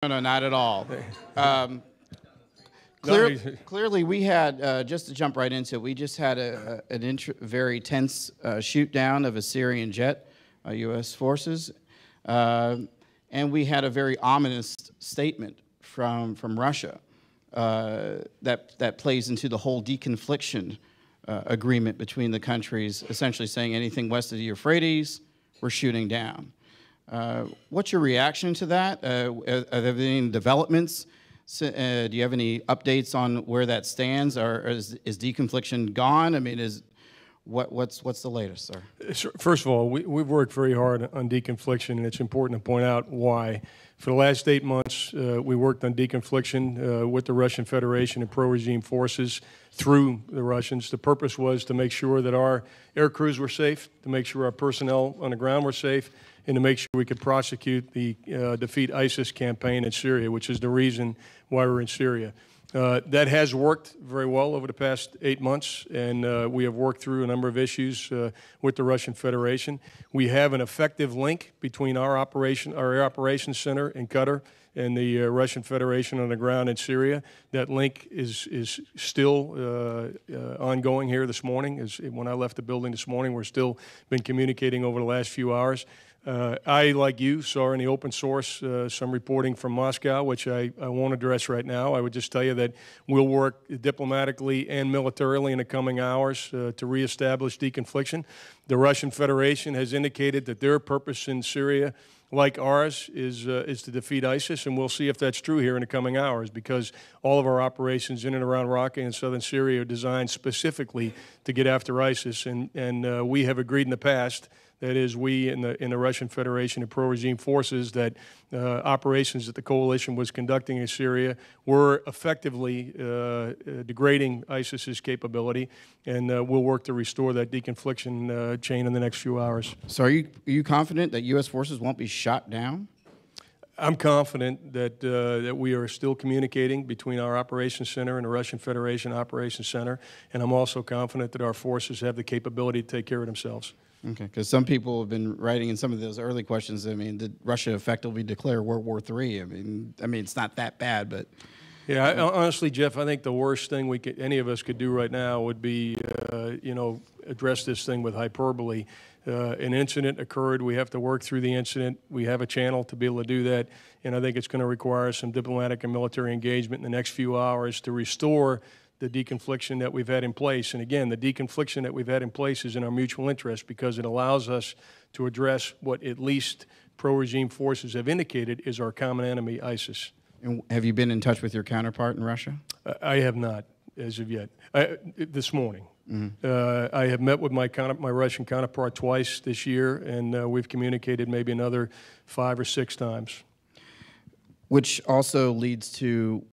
No, not at all. Um, Clearly, we had, just to jump right into it, we just had an very tense shoot down of a Syrian jet, U.S. forces, and we had a very ominous statement from Russia that plays into the whole deconfliction agreement between the countries, essentially saying anything west of the Euphrates, we're shooting down. What's your reaction to that? Are there any developments? Do you have any updates on where that stands, or is deconfliction gone? I mean, what's the latest, sir? First of all, we've worked very hard on deconfliction, and it's important to point out why. For the last 8 months, we worked on deconfliction with the Russian Federation and pro-regime forces through the Russians. The purpose was to make sure that our air crews were safe, to make sure our personnel on the ground were safe, and to make sure we could prosecute the Defeat ISIS campaign in Syria, which is the reason why we're in Syria. That has worked very well over the past 8 months, and we have worked through a number of issues with the Russian Federation. We have an effective link between our Air Operations Center in Qatar and the Russian Federation on the ground in Syria. That link is still ongoing here this morning. When I left the building this morning, we're still been communicating over the last few hours. I, like you, saw in the open source some reporting from Moscow, which I won't address right now. I would just tell you that we'll work diplomatically and militarily in the coming hours to reestablish deconfliction. The Russian Federation has indicated that their purpose in Syria, like ours, is to defeat ISIS, and we'll see if that's true here in the coming hours, because all of our operations in and around Raqqa and southern Syria are designed specifically to get after ISIS, and we have agreed in the past, that is, we in the Russian Federation and pro-regime forces, that operations that the coalition was conducting in Syria were effectively degrading ISIS's capability, and we'll work to restore that deconfliction chain in the next few hours. So are you confident that U.S. forces won't be shot down? I'm confident that that we are still communicating between our Operations Center and the Russian Federation Operations Center, and I'm also confident that our forces have the capability to take care of themselves. Okay, because some people have been writing in some of those early questions, I mean, did Russia effectively declare World War III? I mean, it's not that bad, but... Yeah, honestly, Jeff, I think the worst thing any of us could do right now would be, address this thing with hyperbole. An incident occurred. We have to work through the incident. We have a channel to be able to do that, and I think it's going to require some diplomatic and military engagement in the next few hours to restore the deconfliction that we've had in place. And again, the deconfliction that we've had in place is in our mutual interest, because it allows us to address what at least pro-regime forces have indicated is our common enemy, ISIS. And have you been in touch with your counterpart in Russia? I have not, as of yet. This morning. Mm-hmm. I have met with my Russian counterpart twice this year, and we've communicated maybe another 5 or 6 times. Which also leads to